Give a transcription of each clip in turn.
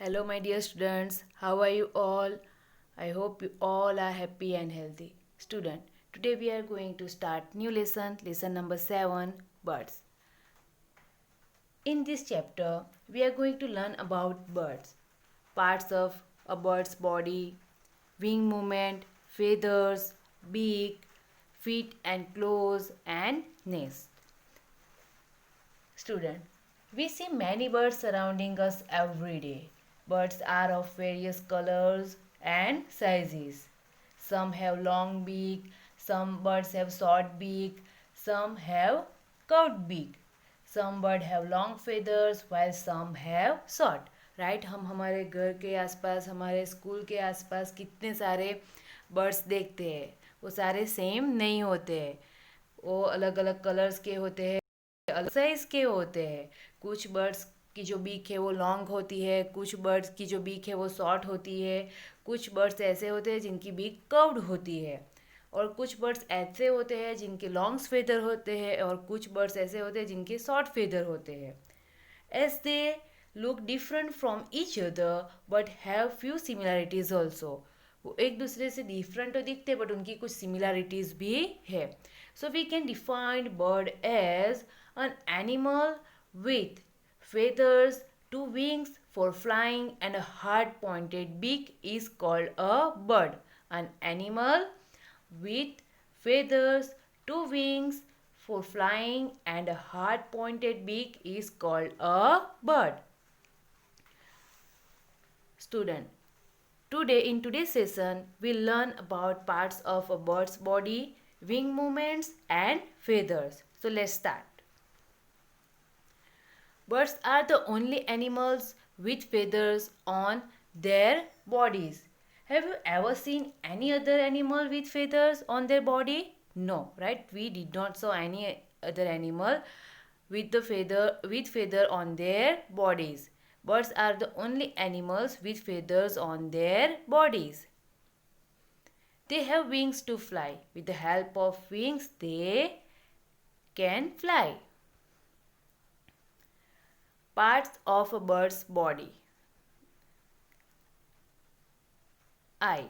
Hello, my dear students. How are you all? I hope you all are happy and healthy. Student, today we are going to start new lesson number 7, birds. In this chapter, we are going to learn about birds, parts of a bird's body, wing movement, feathers, beak, feet and claws, and nest. Student, we see many birds surrounding us every day. Birds are of various colors and sizes. Some have long beak, some birds have short beak, some have curved beak. Some birds have long feathers while some have short. Right हम हमारे घर के आसपास हमारे school के आसपास कितने सारे बर्ड्स देखते हैं. वो सारे सेम नहीं होते हैं. वो अलग अलग कलर्स के होते हैं, अलग साइज के होते हैं. कुछ बर्ड्स की जो बीक है वो लॉन्ग होती है, कुछ बर्ड्स की जो बीक है वो शॉर्ट होती है, कुछ बर्ड्स ऐसे होते हैं जिनकी बीक कर्व्ड होती है, और कुछ बर्ड्स ऐसे होते हैं जिनके लॉन्ग फेदर होते हैं, और कुछ बर्ड्स ऐसे होते हैं जिनके शॉर्ट फेदर होते हैं. As they look different from each other but have few similarities also. वो एक दूसरे से डिफरेंट तो दिखते हैं बट उनकी कुछ सिमिलरिटीज भी है. So we can define bird as an animal with feathers, two wings for flying, and a hard-pointed beak is called a bird. An animal with feathers, two wings for flying, and a hard-pointed beak is called a bird. Student, in today's session, we'll learn about parts of a bird's body, wing movements, and feathers. So let's start. Birds are the only animals with feathers on their bodies. Have you ever seen any other animal with feathers on their body? No, right? We did not saw any other animal with feather on their bodies. Birds are the only animals with feathers on their bodies. They have wings to fly. With the help of wings, they can fly. Parts of a bird's body. Eye.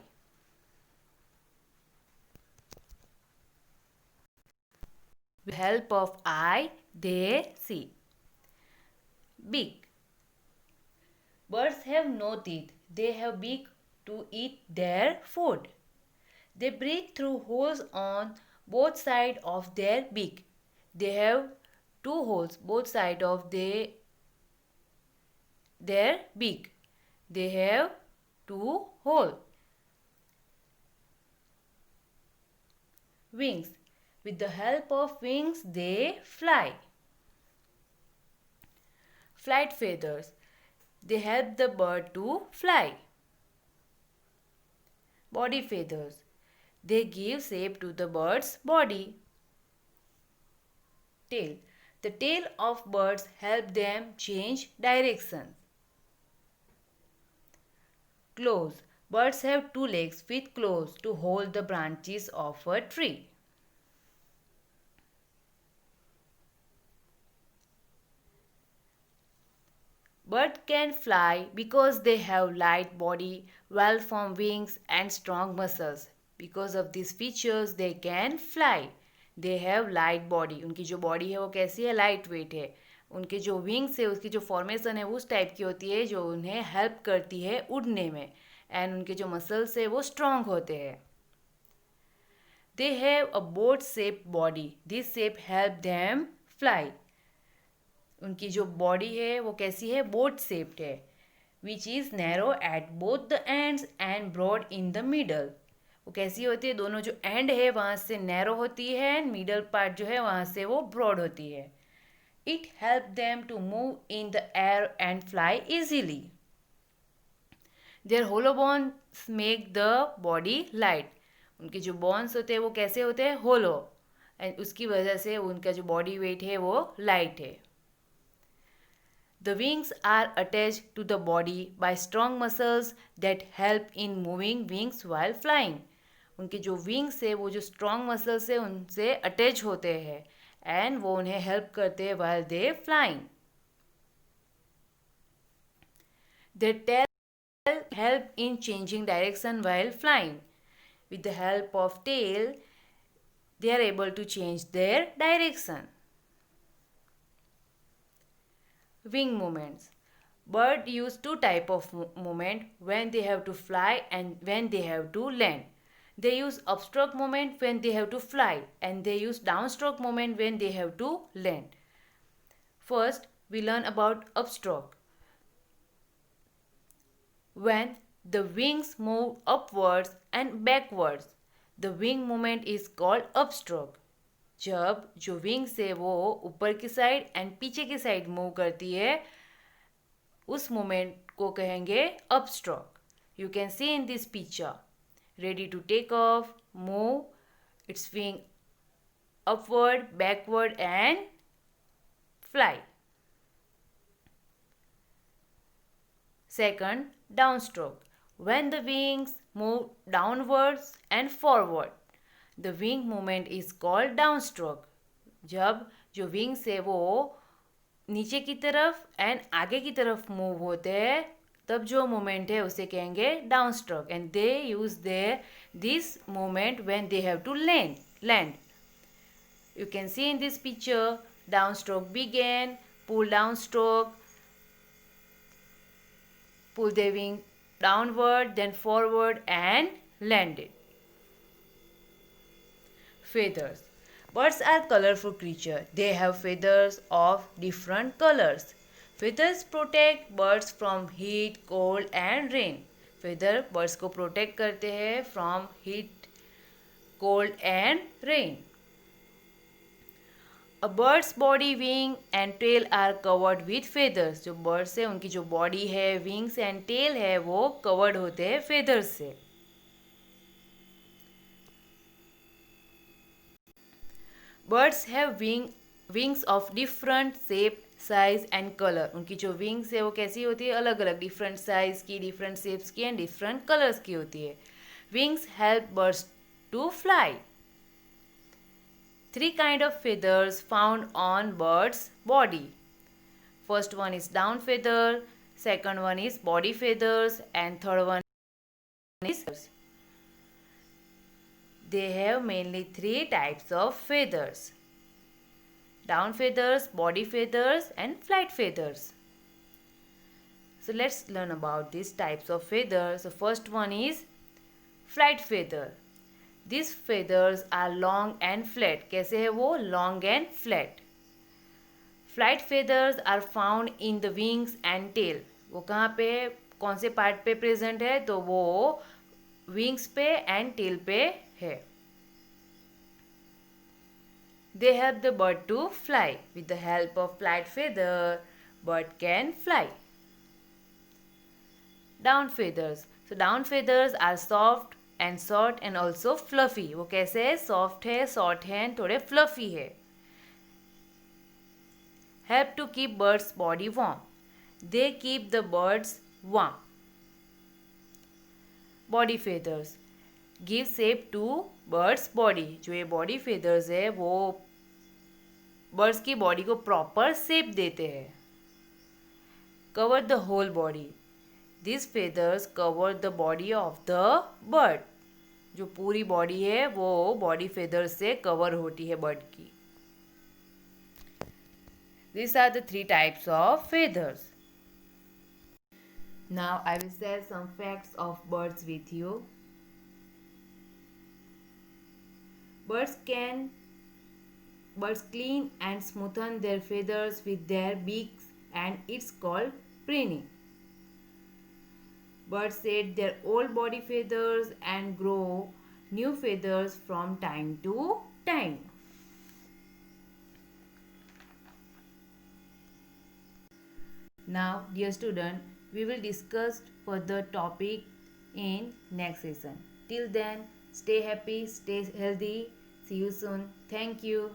With help of eye, they see. Beak. Birds have no teeth. They have beak to eat their food. They breathe through holes on both sides of their beak. They have two holes both sides of their beak. They have two holes. Wings. With the help of wings, they fly. Flight feathers. They help the bird to fly. Body feathers. They give shape to the bird's body. Tail. The tail of birds help them change direction. Claws. Birds have two legs with claws to hold the branches of a tree. Birds can fly because they have light body, well-formed wings and strong muscles. Because of these features, they can fly. They have light body. उनकी जो body है वो कैसी है? Light weight है. उनके जो wings है उसकी जो फॉर्मेशन है उस टाइप की होती है जो उन्हें हेल्प करती है उड़ने में. एंड उनके जो मसल्स है वो स्ट्रॉन्ग होते हैं. They have a boat shape body. This shape help them fly. उनकी जो बॉडी है वो कैसी है? बोट शेप्ड है. Which is narrow at both the ends and broad in the middle. वो कैसी होती है? दोनों जो एंड है वहाँ से नैरो होती है एंड मिडल पार्ट जो है वहाँ से वो ब्रॉड होती है. It help them to move in the air and fly easily. Their hollow bones make the body light. उनके जो बोन्स होते हैं वो कैसे होते हैं? होलो. एंड उसकी वजह से उनका जो बॉडी वेट है वो लाइट है. The wings are attached to the body by strong muscles that help in moving wings while flying. उनके जो wings है वो जो strong muscles है उनसे attach होते हैं and वो उन्हें help करते हैं while they flying. Their tail help in changing direction while flying. With the help of tail, they are able to change their direction. Wing movements. Bird use two type of movement when they have to fly and when they have to land. They use upstroke movement when they have to fly and they use downstroke movement when they have to land. First, we learn about upstroke. When the wings move upwards and backwards, the wing movement is called upstroke. जब जो wings है वो ऊपर की side and पीछे की side move करती है उस मोमेंट को कहेंगे upstroke. You can see in this picture. Ready to take off, move its wing upward, backward and fly. Second, downstroke. When the wings move downwards and forward, the wing movement is called downstroke. जब जो wings है वो नीचे की तरफ and आगे की तरफ मूव होते हैं तब जो मोमेंट है उसे कहेंगे downstroke. And they use this movement when they have to land. You can see in this picture, downstroke began, pull downstroke, pull the wing downward, then forward and landed. Feathers. Birds are colorful creatures. They have feathers of different colors. Feathers protect birds from heat, cold and rain. Feather birds को protect करते हैं from heat, cold and rain. A bird's body, wing and tail are covered with feathers. जो birds है उनकी जो body है, wings and tail है वो covered होते हैं feathers से. Birds have wings of different shape, size and color. उनकी जो wings है वो कैसी होती है? अलग अलग different size की, different shapes की and different colors की होती है. Wings help birds to fly. Three kind of feathers found on bird's body. First one is down feather, second one is body feathers and third one is they have mainly three types of feathers. Down feathers, body feathers and flight feathers. So let's learn about these types of feathers. So first one is flight feather. These feathers are long and flat. कैसे है वो? Long and flat. Flight feathers are found in the wings and tail. वो कहाँ पे, कौन से part पे present है? तो वो विंग्स पे एंड टेल पे है. They help the bird to fly. With the help of flight feather, bird can fly. Down feathers. So down feathers are soft and short and also fluffy. वो कैसे है? Soft है, short है and थोड़े fluffy है. Help to keep birds' body warm. They keep the birds warm. Body feathers give shape to birds' body. जो ये body feathers है वो birds की body को proper shape देते हैं. Cover the whole body. These feathers cover the body of the bird. जो पूरी body है वो body feathers से cover होती है bird की. These are the three types of feathers. Now I will share some facts of birds with you. Birds clean and smoothen their feathers with their beaks and it's called preening. Birds shed their old body feathers and grow new feathers from time to time. Now, dear student, we will discuss further topic in next session. Till then, stay happy, stay healthy. See you soon. Thank you.